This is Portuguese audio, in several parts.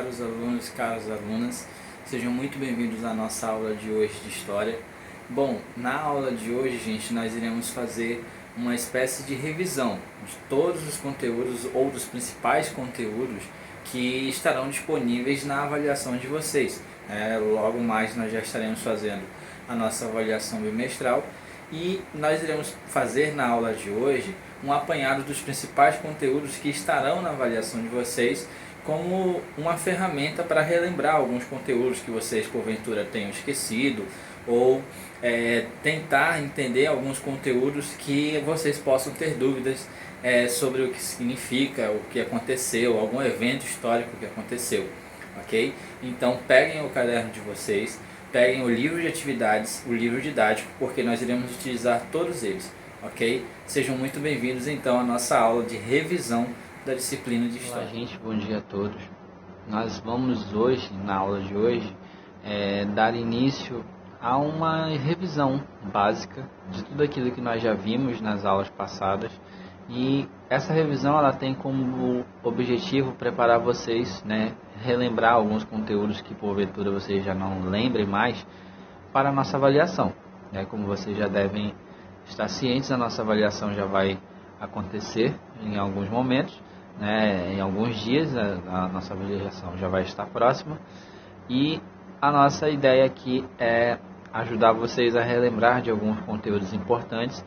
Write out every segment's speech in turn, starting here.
caros alunos, caras alunas, sejam muito bem-vindos à nossa aula de hoje de História. Bom, na aula de hoje, gente, nós iremos fazer uma espécie de revisão de todos os conteúdos ou dos principais conteúdos que estarão disponíveis na avaliação de vocês. Logo mais nós já estaremos fazendo a nossa avaliação bimestral e nós iremos fazer na aula de hoje um apanhado dos principais conteúdos que estarão na avaliação de vocês, como uma ferramenta para relembrar alguns conteúdos que vocês porventura tenham esquecido, ou tentar entender alguns conteúdos que vocês possam ter dúvidas sobre o que significa, o que aconteceu, algum evento histórico que aconteceu, ok? Então peguem o caderno de vocês, peguem o livro de atividades, o livro didático, porque nós iremos utilizar todos eles, ok? Sejam muito bem-vindos então à nossa aula de revisão da disciplina de História. Olá, gente, bom dia a todos. Nós vamos hoje, na aula de hoje, dar início a uma revisão básica de tudo aquilo que nós já vimos nas aulas passadas. E essa revisão ela tem como objetivo preparar vocês, relembrar alguns conteúdos que porventura vocês já não lembrem mais para a nossa avaliação. Como vocês já devem estar cientes, a nossa avaliação já vai acontecer em alguns momentos, em alguns dias a nossa avaliação já vai estar próxima. E a nossa ideia aqui é ajudar vocês a relembrar de alguns conteúdos importantes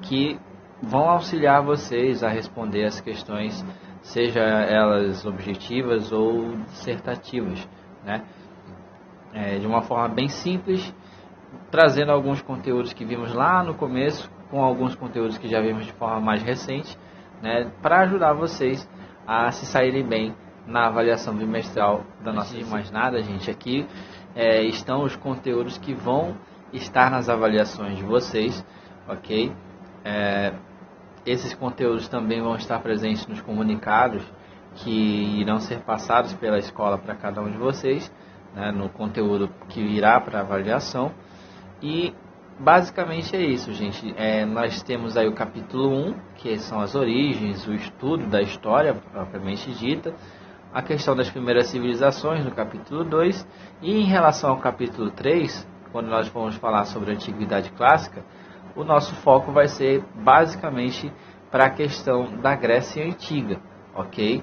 que vão auxiliar vocês a responder as questões, seja elas objetivas ou dissertativas, de uma forma bem simples, trazendo alguns conteúdos que vimos lá no começo, com alguns conteúdos que já vimos de forma mais recente, para ajudar vocês a se saírem bem na avaliação bimestral da nossa. Antes de mais nada, gente, aqui estão os conteúdos que vão estar nas avaliações de vocês, ok? Esses conteúdos também vão estar presentes nos comunicados que irão ser passados pela escola para cada um de vocês, no conteúdo que irá para a avaliação. E basicamente é isso, gente. Nós temos aí o capítulo 1, que são as origens, o estudo da história propriamente dita, a questão das primeiras civilizações no capítulo 2, e em relação ao capítulo 3, quando nós vamos falar sobre a Antiguidade Clássica, o nosso foco vai ser basicamente para a questão da Grécia Antiga, ok?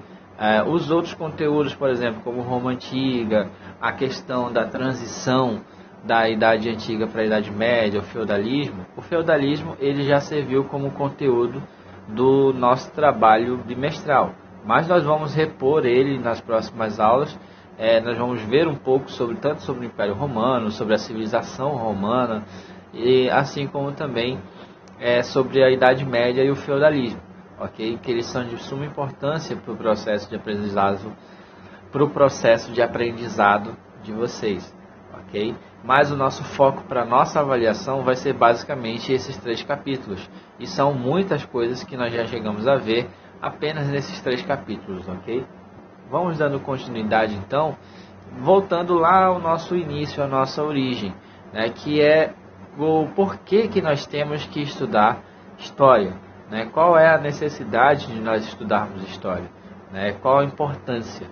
Os outros conteúdos, por exemplo, como Roma Antiga, a questão da transição da Idade Antiga para a Idade Média, o feudalismo ele já serviu como conteúdo do nosso trabalho bimestral, mas nós vamos repor ele nas próximas aulas. Nós vamos ver um pouco tanto sobre o Império Romano, sobre a civilização romana, e assim como também sobre a Idade Média e o feudalismo, ok? Que eles são de suma importância para o processo de aprendizado de vocês, ok? Mas o nosso foco para a nossa avaliação vai ser basicamente esses 3 capítulos, e são muitas coisas que nós já chegamos a ver apenas nesses 3 capítulos, ok? Vamos dando continuidade então, voltando lá ao nosso início, à nossa origem, que é o porquê que nós temos que estudar história, qual é a necessidade de nós estudarmos história, qual a importância,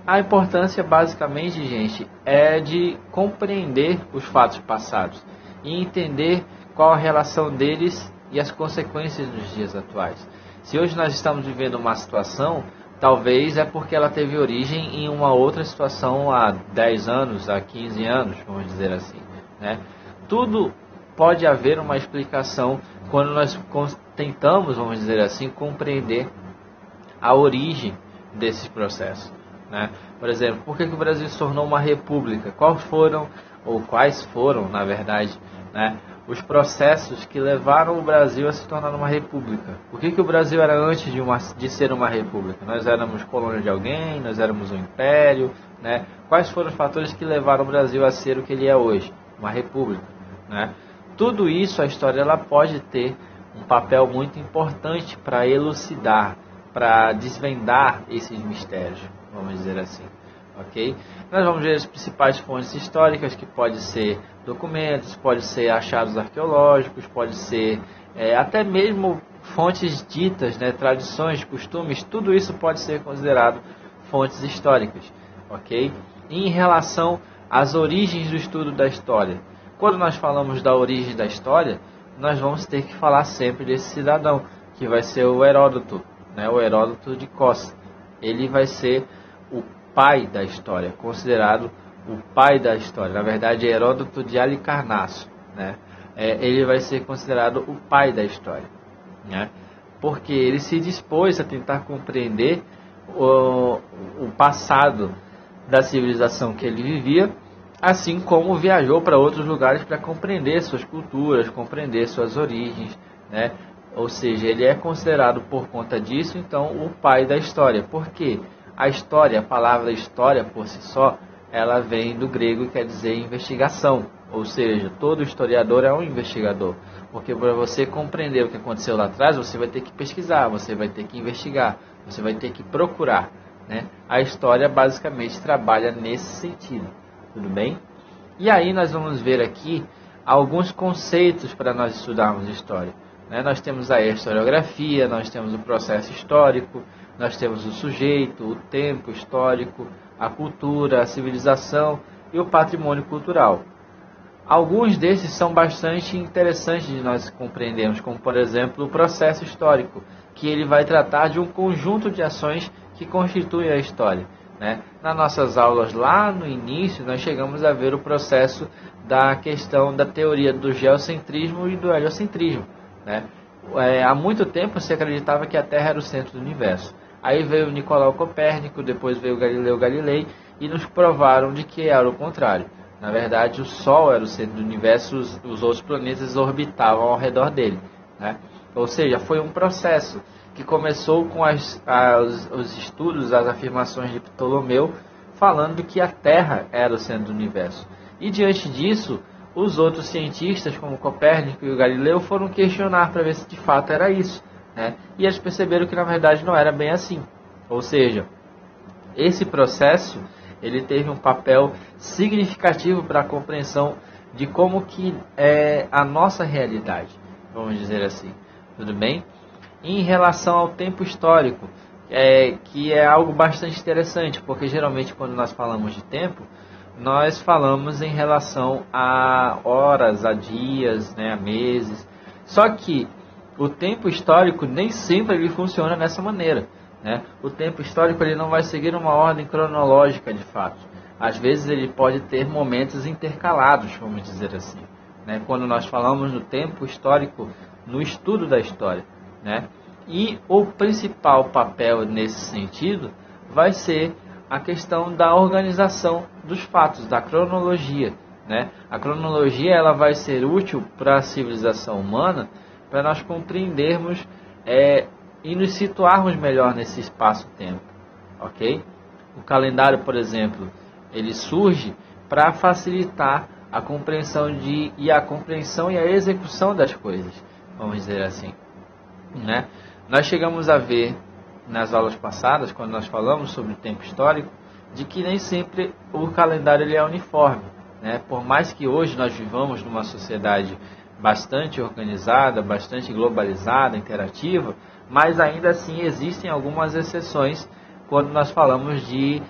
A importância basicamente, gente, é de compreender os fatos passados e entender qual a relação deles e as consequências nos dias atuais. Se hoje nós estamos vivendo uma situação, talvez é porque ela teve origem em uma outra situação há 10 anos, há 15 anos, vamos dizer assim, Tudo pode haver uma explicação quando nós tentamos, vamos dizer assim, compreender a origem desses processos, Por exemplo, por que o Brasil se tornou uma república? Quais foram, na verdade, os processos que levaram o Brasil a se tornar uma república? Por que o Brasil era antes de ser uma república? Nós éramos colônia de alguém, nós éramos um império, Quais foram os fatores que levaram o Brasil a ser o que ele é hoje? Uma república, Tudo isso, a história ela pode ter um papel muito importante para elucidar, para desvendar esses mistérios, vamos dizer assim, ok? Nós vamos ver as principais fontes históricas, que pode ser documentos, pode ser achados arqueológicos, pode ser até mesmo fontes ditas, tradições, costumes, tudo isso pode ser considerado fontes históricas, ok? E em relação às origens do estudo da história, quando nós falamos da origem da história, nós vamos ter que falar sempre desse cidadão, que vai ser o Heródoto, né? O Heródoto de Kos. Ele vai ser o pai da história, considerado o pai da história. Na verdade, Heródoto de Halicarnasso, né? Ele vai ser considerado o pai da história, né? Porque ele se dispôs a tentar compreender o passado da civilização que ele vivia, assim como viajou para outros lugares para compreender suas culturas, compreender suas origens, né? Ou seja, ele é considerado por conta disso, então, o pai da história. Por quê? A história, a palavra história por si só, ela vem do grego e quer dizer investigação. Ou seja, todo historiador é um investigador. Porque para você compreender o que aconteceu lá atrás, você vai ter que pesquisar, você vai ter que investigar, você vai ter que procurar, né? A história basicamente trabalha nesse sentido. Tudo bem? E aí nós vamos ver aqui alguns conceitos para nós estudarmos história. Nós temos aí a historiografia, nós temos o processo histórico, nós temos o sujeito, o tempo histórico, a cultura, a civilização e o patrimônio cultural. Alguns desses são bastante interessantes de nós compreendermos, como por exemplo o processo histórico, que ele vai tratar de um conjunto de ações que constituem a história, né? Nas nossas aulas lá no início, nós chegamos a ver o processo da questão da teoria do geocentrismo e do heliocentrismo, né? Há muito tempo se acreditava que a Terra era o centro do universo. Aí veio Nicolau Copérnico, depois veio Galileu Galilei e nos provaram de que era o contrário. Na verdade, o Sol era o centro do universo, os outros planetas orbitavam ao redor dele, né? Ou seja, foi um processo que começou com os estudos, as afirmações de Ptolomeu, falando que a Terra era o centro do universo. E diante disso, os outros cientistas, como Copérnico e o Galileu, foram questionar para ver se de fato era isso, né? E eles perceberam que na verdade não era bem assim. Ou seja, esse processo ele teve um papel significativo para a compreensão de como que é a nossa realidade, vamos dizer assim. Tudo bem? Em relação ao tempo histórico, que é algo bastante interessante, porque geralmente quando nós falamos de tempo, nós falamos em relação a horas, a dias, né, a meses. Só que o tempo histórico nem sempre ele funciona dessa maneira, né? O tempo histórico ele não vai seguir uma ordem cronológica de fato. Às vezes ele pode ter momentos intercalados, vamos dizer assim, né? Quando nós falamos do tempo histórico no estudo da história, né? E o principal papel nesse sentido vai ser a questão da organização dos fatos, da cronologia, né? A cronologia ela vai ser útil para a civilização humana, para nós compreendermos e nos situarmos melhor nesse espaço-tempo, ok? O calendário, por exemplo, ele surge para facilitar a compreensão e a execução das coisas, vamos dizer assim, né? Nós chegamos a ver nas aulas passadas, quando nós falamos sobre o tempo histórico, de que nem sempre o calendário ele é uniforme, né? Por mais que hoje nós vivamos numa sociedade bastante organizada, bastante globalizada, interativa, mas ainda assim existem algumas exceções quando nós falamos de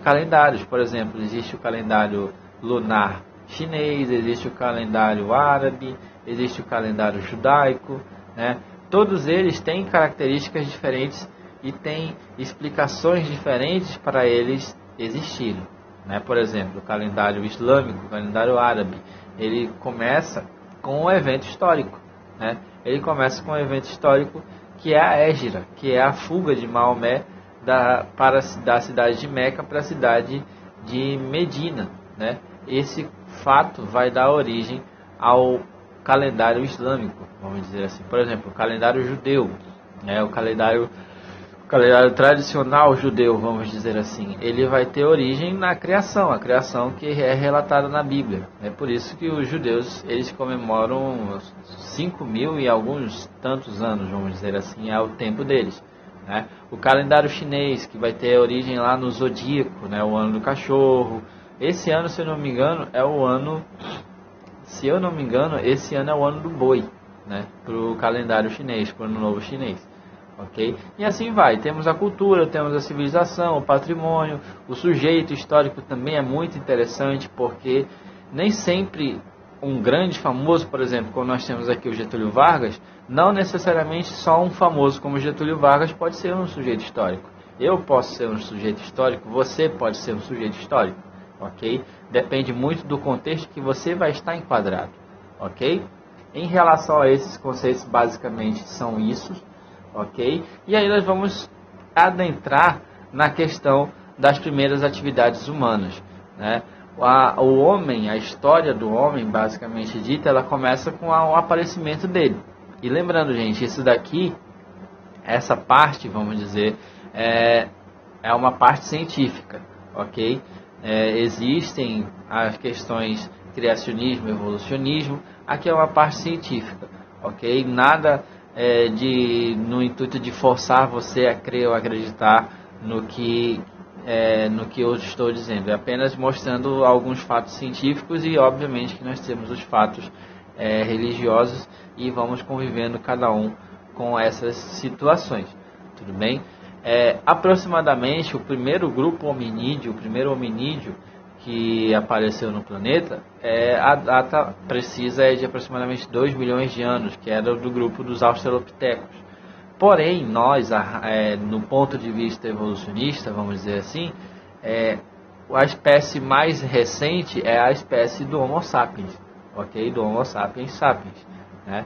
calendários. Por exemplo, existe o calendário lunar chinês, existe o calendário árabe, existe o calendário judaico, né? Todos eles têm características diferentes e têm explicações diferentes para eles existirem, né? Por exemplo, o calendário islâmico, o calendário árabe, ele começa com um evento histórico, né? Ele começa com um evento histórico que é a Hégira, que é a fuga de Maomé da cidade de Meca para a cidade de Medina, né? Esse fato vai dar origem ao calendário islâmico, vamos dizer assim. Por exemplo, o calendário judeu, né? O calendário tradicional judeu, vamos dizer assim, ele vai ter origem na criação, a criação que é relatada na Bíblia. É por isso que os judeus, eles comemoram 5.000 e alguns tantos anos, vamos dizer assim, é o tempo deles, né? O calendário chinês, que vai ter origem lá no zodíaco, né? O ano do cachorro. Esse ano, se eu não me engano, esse ano é o ano do boi, né? Para o calendário chinês, para o ano novo chinês. ok? E assim vai, temos a cultura, temos a civilização, o patrimônio, o sujeito histórico também é muito interessante, porque nem sempre um grande famoso, por exemplo, como nós temos aqui o Getúlio Vargas, não necessariamente só um famoso como Getúlio Vargas pode ser um sujeito histórico. Eu posso ser um sujeito histórico, você pode ser um sujeito histórico, ok? Depende muito do contexto que você vai estar enquadrado, ok? Em relação a esses conceitos, basicamente são isso, ok? E aí nós vamos adentrar na questão das primeiras atividades humanas, né? O homem, a história do homem, basicamente dita, ela começa com o aparecimento dele. E lembrando, gente, isso daqui, essa parte, vamos dizer, é uma parte científica, ok? Existem as questões criacionismo, evolucionismo, aqui é uma parte científica, ok? Nada no intuito de forçar você a crer ou acreditar no que eu estou dizendo, é apenas mostrando alguns fatos científicos e obviamente que nós temos os fatos religiosos e vamos convivendo cada um com essas situações, tudo bem? Aproximadamente o primeiro grupo hominídeo, o primeiro hominídeo que apareceu no planeta, a data precisa é de aproximadamente 2 milhões de anos, que era do grupo dos australopitecos. Porém, nós, no ponto de vista evolucionista, vamos dizer assim, a espécie mais recente é a espécie do Homo sapiens, ok? Do Homo sapiens sapiens, né?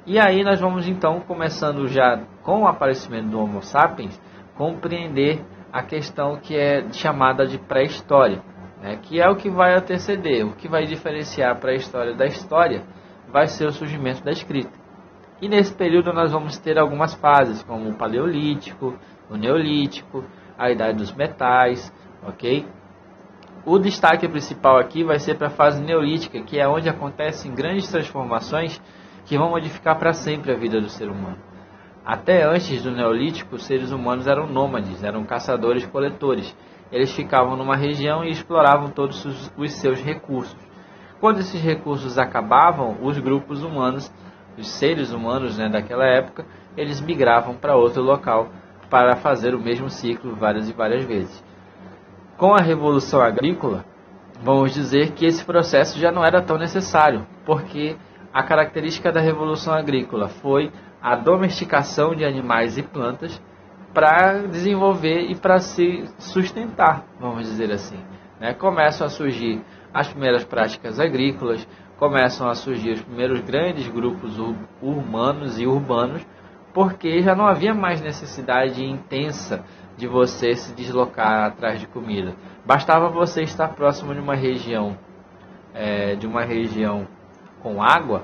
E aí nós vamos então, começando já com o aparecimento do Homo sapiens, compreender a questão que é chamada de pré-história, né? Que é o que vai anteceder, o que vai diferenciar a pré-história da história vai ser o surgimento da escrita. E nesse período nós vamos ter algumas fases, como o Paleolítico, o Neolítico, a Idade dos Metais, ok? O destaque principal aqui vai ser para a fase Neolítica, que é onde acontecem grandes transformações que vão modificar para sempre a vida do ser humano. Até antes do Neolítico, os seres humanos eram nômades, eram caçadores-coletores. Eles ficavam numa região e exploravam todos os seus recursos. Quando esses recursos acabavam, os grupos humanos, os seres humanos, né, daquela época, eles migravam para outro local para fazer o mesmo ciclo várias e várias vezes. Com a Revolução Agrícola, vamos dizer que esse processo já não era tão necessário, porque a característica da Revolução Agrícola foi a domesticação de animais e plantas para desenvolver e para se sustentar, vamos dizer assim, né? Começam a surgir as primeiras práticas agrícolas, começam a surgir os primeiros grandes grupos humanos e urbanos, porque já não havia mais necessidade intensa de você se deslocar atrás de comida. Bastava você estar próximo de uma região com água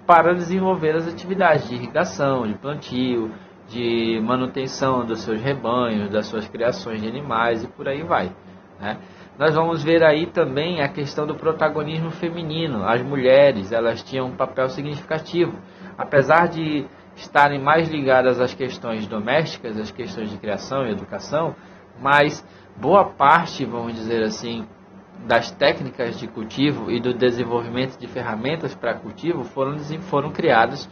para desenvolver as atividades de irrigação, de plantio, de manutenção dos seus rebanhos, das suas criações de animais e por aí vai, né? Nós vamos ver aí também a questão do protagonismo feminino. As mulheres, elas tinham um papel significativo. Apesar de estarem mais ligadas às questões domésticas, às questões de criação e educação, mas boa parte, vamos dizer assim, das técnicas de cultivo e do desenvolvimento de ferramentas para cultivo foram criadas,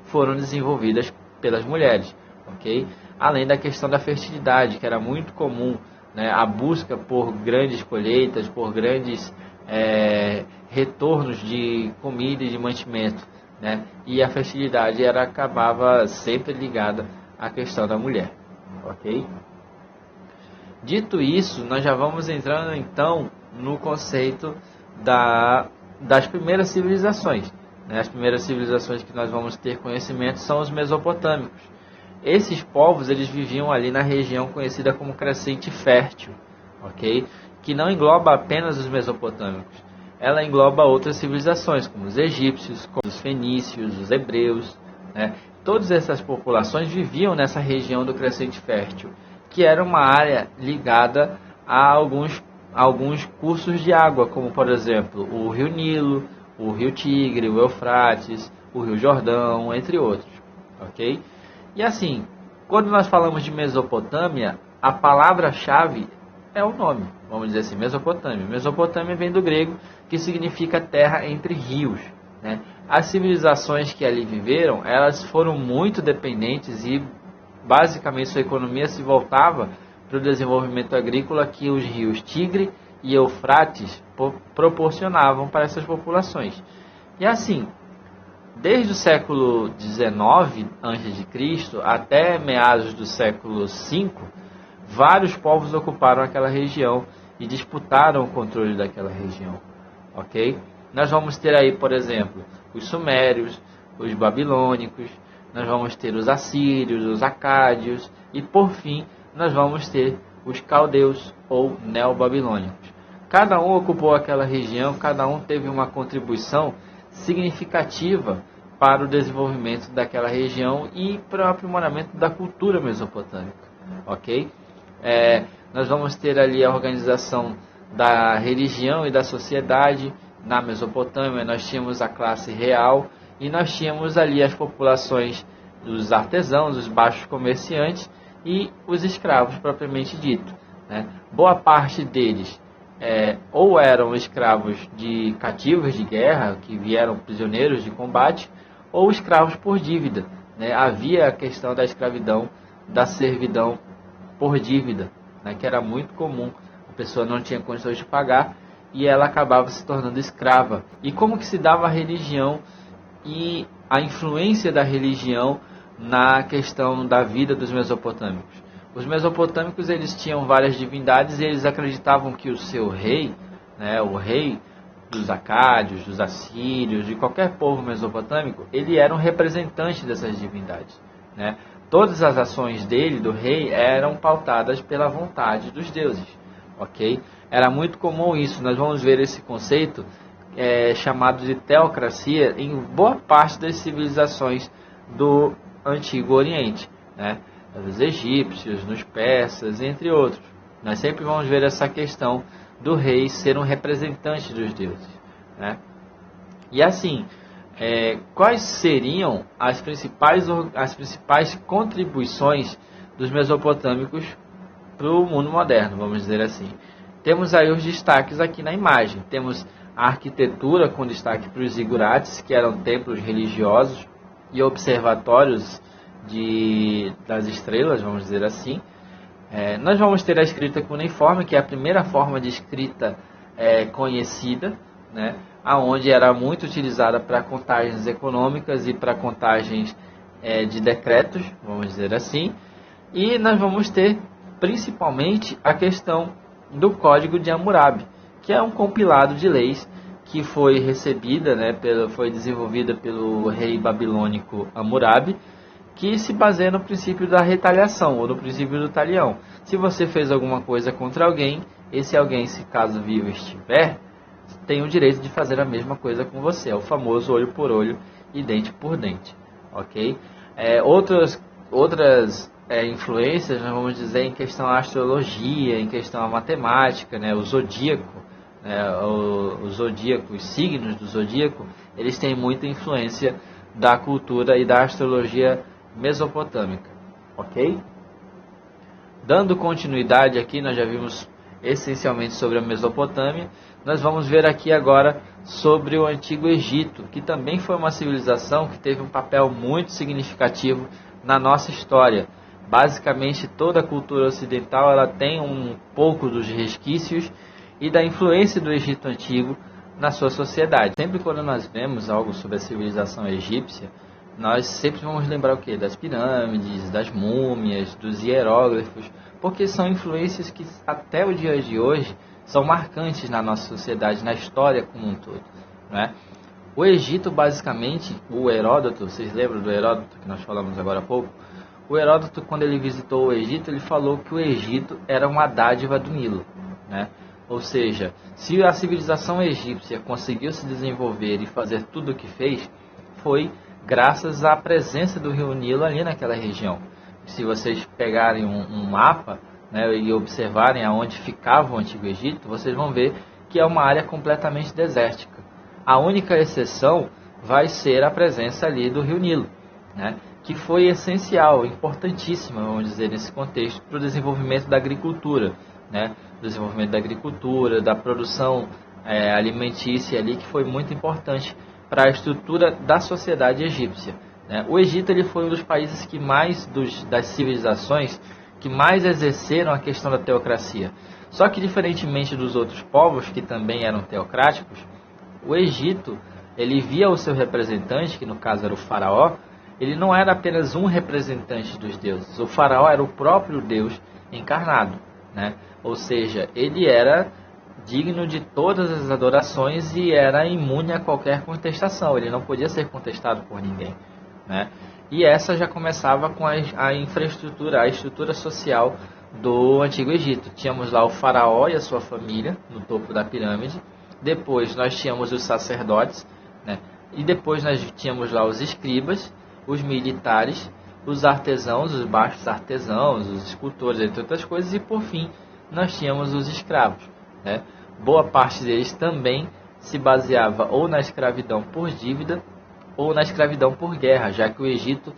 foram desenvolvidas pelas mulheres, ok? Além da questão da fertilidade, que era muito comum, né, a busca por grandes colheitas, por grandes retornos de comida e de mantimento, né, e a fertilidade acabava sempre ligada à questão da mulher, ok? Dito isso, nós já vamos entrando então no conceito das primeiras civilizações, né? As primeiras civilizações que nós vamos ter conhecimento são os mesopotâmicos. Esses povos, eles viviam ali na região conhecida como Crescente Fértil, ok? Que não engloba apenas os mesopotâmicos. Ela engloba outras civilizações, como os egípcios, como os fenícios, os hebreus, né? Todas essas populações viviam nessa região do Crescente Fértil, que era uma área ligada a alguns cursos de água, como, por exemplo, o Rio Nilo, o Rio Tigre, o Eufrates, o Rio Jordão, entre outros, ok? E assim, quando nós falamos de Mesopotâmia, a palavra-chave é o nome, vamos dizer assim, Mesopotâmia. Mesopotâmia vem do grego, que significa terra entre rios, né? As civilizações que ali viveram, elas foram muito dependentes e basicamente sua economia se voltava para o desenvolvimento agrícola que os rios Tigre e Eufrates proporcionavam para essas populações. E assim, desde o século XIX a.C. até meados do século V, vários povos ocuparam aquela região e disputaram o controle daquela região. Ok? Nós vamos ter aí, por exemplo, os sumérios, os babilônicos, nós vamos ter os assírios, os acádios e, por fim, nós vamos ter os caldeus ou neobabilônicos. Cada um ocupou aquela região, cada um teve uma contribuição significativa para o desenvolvimento daquela região e para o aprimoramento da cultura mesopotâmica. Ok? Nós vamos ter ali a organização da religião e da sociedade. Na Mesopotâmia nós tínhamos a classe real e nós tínhamos ali as populações dos artesãos, os baixos comerciantes e os escravos propriamente dito, né? Boa parte deles ou eram escravos de cativos de guerra, que vieram prisioneiros de combate, ou escravos por dívida, né? Havia a questão da escravidão, da servidão por dívida, né? Que era muito comum. A pessoa não tinha condições de pagar e ela acabava se tornando escrava. E como que se dava a religião e a influência da religião na questão da vida dos mesopotâmicos? Os mesopotâmicos, eles tinham várias divindades e eles acreditavam que o seu rei, né, o rei dos acádios, dos assírios, de qualquer povo mesopotâmico, ele era um representante dessas divindades, né? Todas as ações dele, do rei, eram pautadas pela vontade dos deuses, ok? Era muito comum isso. Nós vamos ver esse conceito chamado de teocracia em boa parte das civilizações do Antigo Oriente, né? Nos egípcios, nos persas, entre outros. Nós sempre vamos ver essa questão do rei ser um representante dos deuses, né? E assim, quais seriam as principais contribuições dos mesopotâmicos para o mundo moderno, vamos dizer assim? Temos aí os destaques aqui na imagem. Temos a arquitetura com destaque para os zigurates, que eram templos religiosos e observatórios das estrelas, vamos dizer assim. Nós vamos ter a escrita cuneiforme, que é a primeira forma de escrita conhecida, né, aonde era muito utilizada para contagens econômicas e para contagens de decretos, vamos dizer assim. E nós vamos ter principalmente a questão do Código de Hammurabi, que é um compilado de leis que foi recebida, né, foi desenvolvida pelo rei babilônico Hammurabi, que se baseia no princípio da retaliação, ou no princípio do talião. Se você fez alguma coisa contra alguém, esse alguém, se caso vivo estiver, tem o direito de fazer a mesma coisa com você. É o famoso olho por olho e dente por dente. Ok? Outras influências, nós vamos dizer, em questão à astrologia, em questão à matemática, né? O zodíaco, os signos do zodíaco, eles têm muita influência da cultura e da astrologia mesopotâmica, ok? Dando continuidade aqui, nós já vimos essencialmente sobre a Mesopotâmia. Nós vamos ver aqui agora sobre o Antigo Egito, que também foi uma civilização que teve um papel muito significativo na nossa história. Basicamente, toda a cultura ocidental ela tem um pouco dos resquícios e da influência do Egito Antigo na sua sociedade. Sempre quando nós vemos algo sobre a civilização egípcia, nós sempre vamos lembrar o quê? Das pirâmides, das múmias, dos hieróglifos, porque são influências que até o dia de hoje são marcantes na nossa sociedade, na história como um todo, né? O Egito, basicamente, o Heródoto, vocês lembram do Heródoto que nós falamos agora há pouco? O Heródoto, quando ele visitou o Egito, ele falou que o Egito era uma dádiva do Nilo, né? Ou seja, se a civilização egípcia conseguiu se desenvolver e fazer tudo o que fez, foi graças à presença do rio Nilo ali naquela região. Se vocês pegarem um mapa, né, e observarem aonde ficava o Antigo Egito, vocês vão ver que é uma área completamente desértica. A única exceção vai ser a presença ali do rio Nilo, né, que foi essencial, importantíssima, vamos dizer, nesse contexto, para o desenvolvimento da agricultura, né, desenvolvimento da agricultura, da produção alimentícia ali, que foi muito importante para a estrutura da sociedade egípcia, né? O Egito ele foi um dos países que mais, das civilizações, que mais exerceram a questão da teocracia. Só que, diferentemente dos outros povos, que também eram teocráticos, o Egito, ele via o seu representante, que no caso era o faraó, ele não era apenas um representante dos deuses. O faraó era o próprio Deus encarnado, né? Ou seja, ele era digno de todas as adorações e era imune a qualquer contestação. Ele não podia ser contestado por ninguém, né? E essa já começava com a infraestrutura, a estrutura social do Antigo Egito. Tínhamos lá o faraó e a sua família no topo da pirâmide. Depois nós tínhamos os sacerdotes, né? E depois nós tínhamos lá os escribas, os militares, os artesãos, os baixos artesãos, os escultores, entre outras coisas. E por fim nós tínhamos os escravos, né? Boa parte deles também se baseava ou na escravidão por dívida ou na escravidão por guerra, já que o Egito,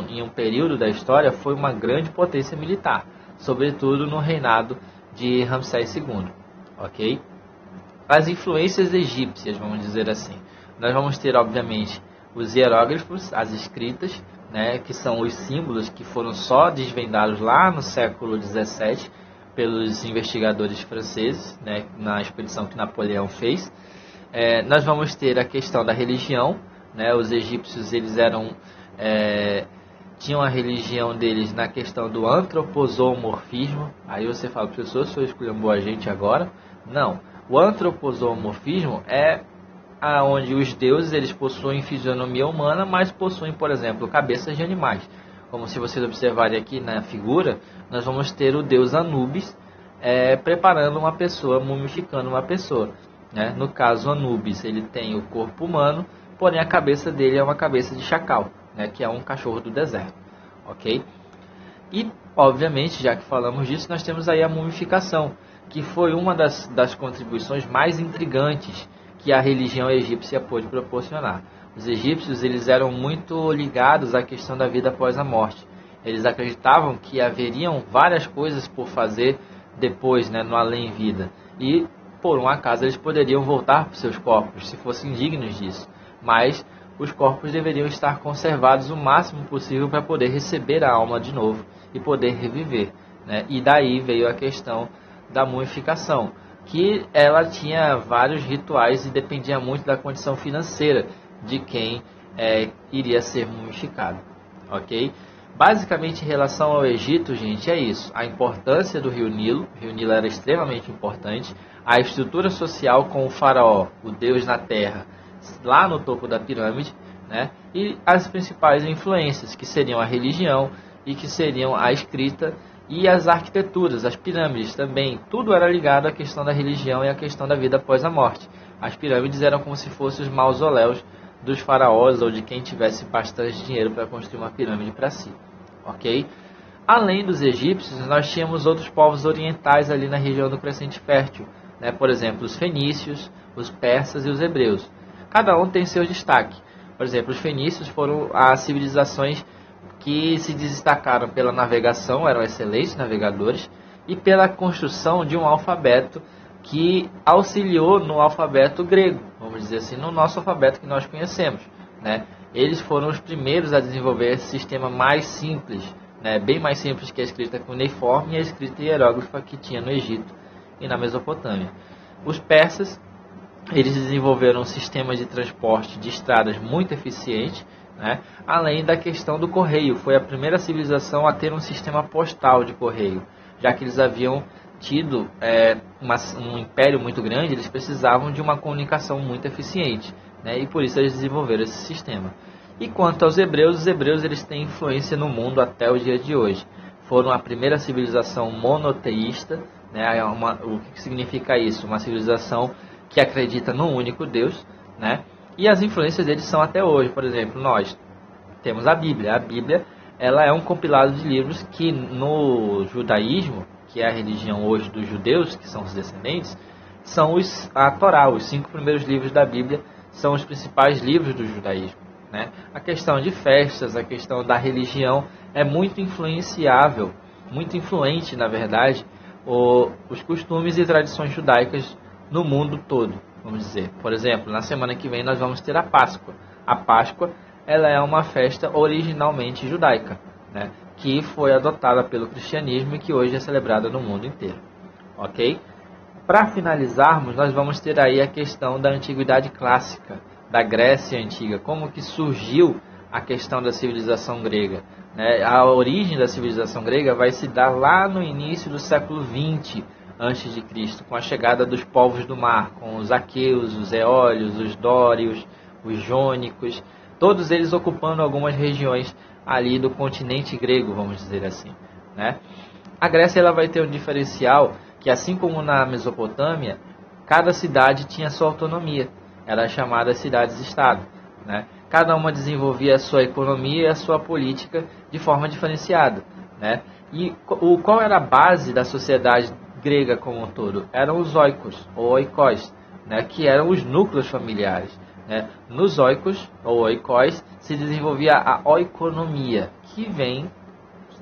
em um período da história, foi uma grande potência militar, sobretudo no reinado de Ramsés II. Ok? As influências egípcias, vamos dizer assim. Nós vamos ter, obviamente, os hieróglifos, as escritas, né, que são os símbolos que foram só desvendados lá no século XVII pelos investigadores franceses, né, na expedição que Napoleão fez. Nós vamos ter a questão da religião, né? Os egípcios eles tinham a religião deles na questão do antroposomorfismo. Aí você fala, professor, o senhor esculhambou a gente agora? Não. O antroposomorfismo é onde os deuses eles possuem fisionomia humana, mas possuem, por exemplo, cabeças de animais. Como se vocês observarem aqui na figura, nós vamos ter o deus Anubis preparando uma pessoa, mumificando uma pessoa, né? No caso, Anubis ele tem o corpo humano, porém a cabeça dele é uma cabeça de chacal, né? Que é um cachorro do deserto. Ok? E, obviamente, já que falamos disso, nós temos aí a mumificação, que foi uma das contribuições mais intrigantes que a religião egípcia pôde proporcionar. Os egípcios eles eram muito ligados à questão da vida após a morte. Eles acreditavam que haveriam várias coisas por fazer depois, né, no além-vida. E, por um acaso, eles poderiam voltar para os seus corpos, se fossem dignos disso. Mas os corpos deveriam estar conservados o máximo possível para poder receber a alma de novo e poder reviver, né? E daí veio a questão da mumificação, que ela tinha vários rituais e dependia muito da condição financeira de quem iria ser mumificado, ok? Basicamente, em relação ao Egito, gente, é isso. A importância do Rio Nilo era extremamente importante. A estrutura social com o faraó, o deus na terra, lá no topo da pirâmide, né? E as principais influências, que seriam a religião e que seriam a escrita e as arquiteturas, as pirâmides também. Tudo era ligado à questão da religião e à questão da vida após a morte. As pirâmides eram como se fossem os mausoléus dos faraós ou de quem tivesse bastante dinheiro para construir uma pirâmide para si. Ok? Além dos egípcios, nós tínhamos outros povos orientais ali na região do Crescente Fértil, né? Por exemplo, os fenícios, os persas e os hebreus. Cada um tem seu destaque. Por exemplo, os fenícios foram as civilizações que se destacaram pela navegação, eram excelentes navegadores, e pela construção de um alfabeto que auxiliou no alfabeto grego, vamos dizer assim, no nosso alfabeto que nós conhecemos, né? Eles foram os primeiros a desenvolver esse sistema mais simples, né? Bem mais simples que a escrita cuneiforme e a escrita hieróglifa que tinha no Egito e na Mesopotâmia. Os persas, eles desenvolveram um sistema de transporte de estradas muito eficiente, né? Além da questão do correio. Foi a primeira civilização a ter um sistema postal de correio, já que eles haviam tido um império muito grande, eles precisavam de uma comunicação muito eficiente, né? E por isso eles desenvolveram esse sistema. E quanto aos hebreus, os hebreus eles têm influência no mundo até o dia de hoje. Foram a primeira civilização monoteísta, né? O que significa isso? Uma civilização que acredita num único Deus, né? E as influências deles são até hoje. Por exemplo, nós temos a Bíblia. A Bíblia ela é um compilado de livros que no judaísmo, que é a religião hoje dos judeus, que são os descendentes, são a Torá, os 5 primeiros livros da Bíblia, são os principais livros do judaísmo, né? A questão de festas, a questão da religião é muito influenciável, muito influente, na verdade, os costumes e tradições judaicas no mundo todo, vamos dizer. Por exemplo, na semana que vem nós vamos ter a Páscoa. A Páscoa ela é uma festa originalmente judaica, né, que foi adotada pelo cristianismo e que hoje é celebrada no mundo inteiro. Ok? Para finalizarmos, nós vamos ter aí a questão da antiguidade clássica, da Grécia Antiga, como que surgiu a questão da civilização grega, né? A origem da civilização grega vai se dar lá no início do século XX a.C., com a chegada dos povos do mar, com os aqueus, os eólios, os dórios, os jônicos, todos eles ocupando algumas regiões ali do continente grego, vamos dizer assim, né? A Grécia ela vai ter um diferencial que, assim como na Mesopotâmia, cada cidade tinha sua autonomia. Era chamada cidades-estado, né? Cada uma desenvolvia a sua economia e a sua política de forma diferenciada, né? E qual era a base da sociedade grega como um todo? Eram os oikos, ou oikós, né? Que eram os núcleos familiares, né? Nos oikos, ou oikós, se desenvolvia a oikonomia, que vem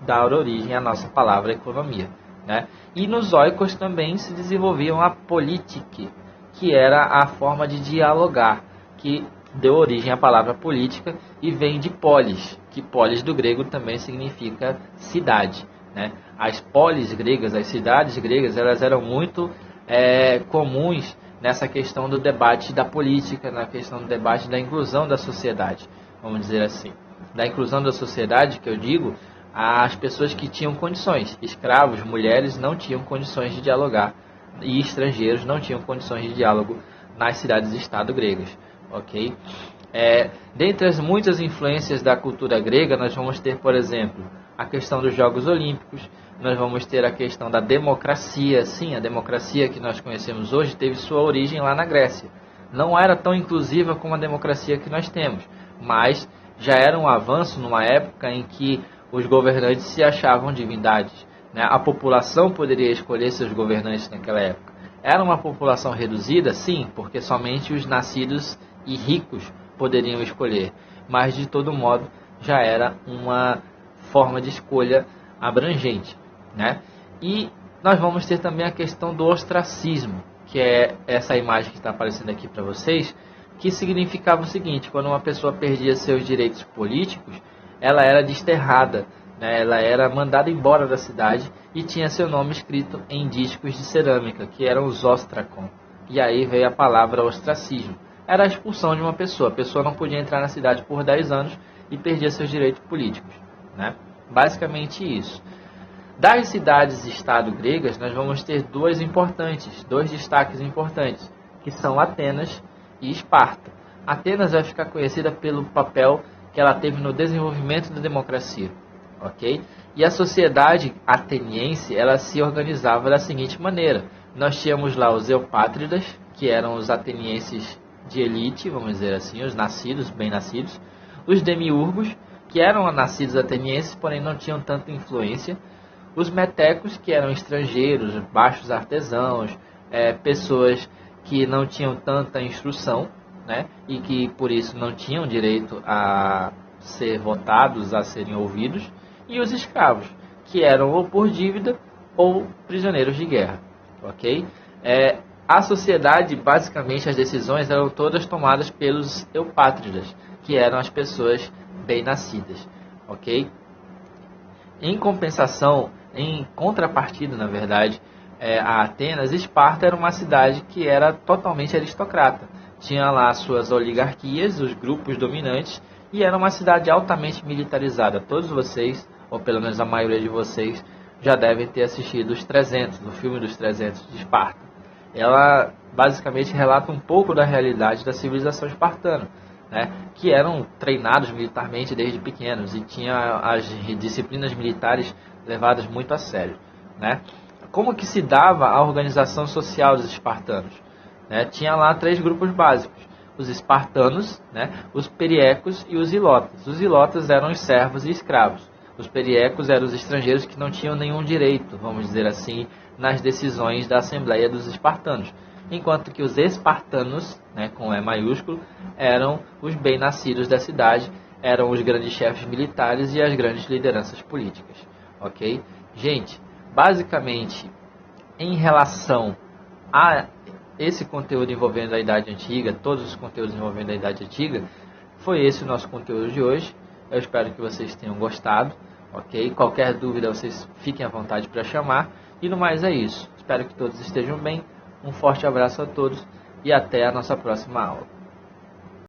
dar origem à nossa palavra economia, né? E nos oikos também se desenvolviam a politique, que era a forma de dialogar, que deu origem à palavra política e vem de polis, que polis do grego também significa cidade, né? As polis gregas, as cidades gregas, elas eram muito comuns nessa questão do debate da política, na questão do debate da inclusão da sociedade, vamos dizer assim. Da inclusão da sociedade, que eu digo, as pessoas que tinham condições, escravos, mulheres, não tinham condições de dialogar, e estrangeiros não tinham condições de diálogo nas cidades-estado gregas, ok? Dentre as muitas influências da cultura grega, nós vamos ter, por exemplo, a questão dos Jogos Olímpicos, nós vamos ter a questão da democracia. Sim, a democracia que nós conhecemos hoje teve sua origem lá na Grécia. Não era tão inclusiva como a democracia que nós temos, mas já era um avanço numa época em que os governantes se achavam divindades, né? A população poderia escolher seus governantes naquela época. Era uma população reduzida, sim, porque somente os nascidos e ricos poderiam escolher, mas de todo modo já era uma forma de escolha abrangente, né? E nós vamos ter também a questão do ostracismo, que é essa imagem que está aparecendo aqui para vocês, que significava o seguinte: quando uma pessoa perdia seus direitos políticos, ela era desterrada, né? Ela era mandada embora da cidade e tinha seu nome escrito em discos de cerâmica, que eram os ostrakon. E aí veio a palavra ostracismo. Era a expulsão de uma pessoa. A pessoa não podia entrar na cidade por 10 anos e perdia seus direitos políticos, né? Basicamente isso. Das cidades-estado gregas, nós vamos ter dois destaques importantes, que são Atenas e Esparta. Atenas vai ficar conhecida pelo papel que ela teve no desenvolvimento da democracia, ok? E a sociedade ateniense, ela se organizava da seguinte maneira: nós tínhamos lá os eupátridas, que eram os atenienses de elite, vamos dizer assim, os nascidos, bem nascidos, os demiurgos, que eram nascidos atenienses, porém não tinham tanta influência, os metecos, que eram estrangeiros, baixos artesãos, pessoas que não tinham tanta instrução, né, e que por isso não tinham direito a ser votados, a serem ouvidos, e os escravos, que eram ou por dívida ou prisioneiros de guerra, ok? A sociedade, basicamente, as decisões eram todas tomadas pelos eupátridas, que eram as pessoas bem-nascidas, ok? Em compensação, em contrapartida, na verdade, a Atenas, Esparta era uma cidade que era totalmente aristocrata. Tinha lá suas oligarquias, os grupos dominantes, e era uma cidade altamente militarizada. Todos vocês, ou pelo menos a maioria de vocês, já devem ter assistido os 300, o filme dos 300 de Esparta. Ela basicamente relata um pouco da realidade da civilização espartana, né, que eram treinados militarmente desde pequenos e tinha as disciplinas militares levadas muito a sério, né? Como que se dava a organização social dos espartanos, né? Tinha lá 3 grupos básicos: os espartanos, né, os periecos e os ilotas. Os ilotas eram os servos e escravos. Os periecos eram os estrangeiros que não tinham nenhum direito, vamos dizer assim, nas decisões da Assembleia dos Espartanos, enquanto que os espartanos, né, com E maiúsculo, eram os bem-nascidos da cidade, eram os grandes chefes militares e as grandes lideranças políticas, ok? Gente, basicamente, em relação a esse conteúdo envolvendo a Idade Antiga, todos os conteúdos envolvendo a Idade Antiga, foi esse o nosso conteúdo de hoje. Eu espero que vocês tenham gostado, ok? Qualquer dúvida vocês fiquem à vontade para chamar. E no mais é isso. Espero que todos estejam bem. Um forte abraço a todos e até a nossa próxima aula.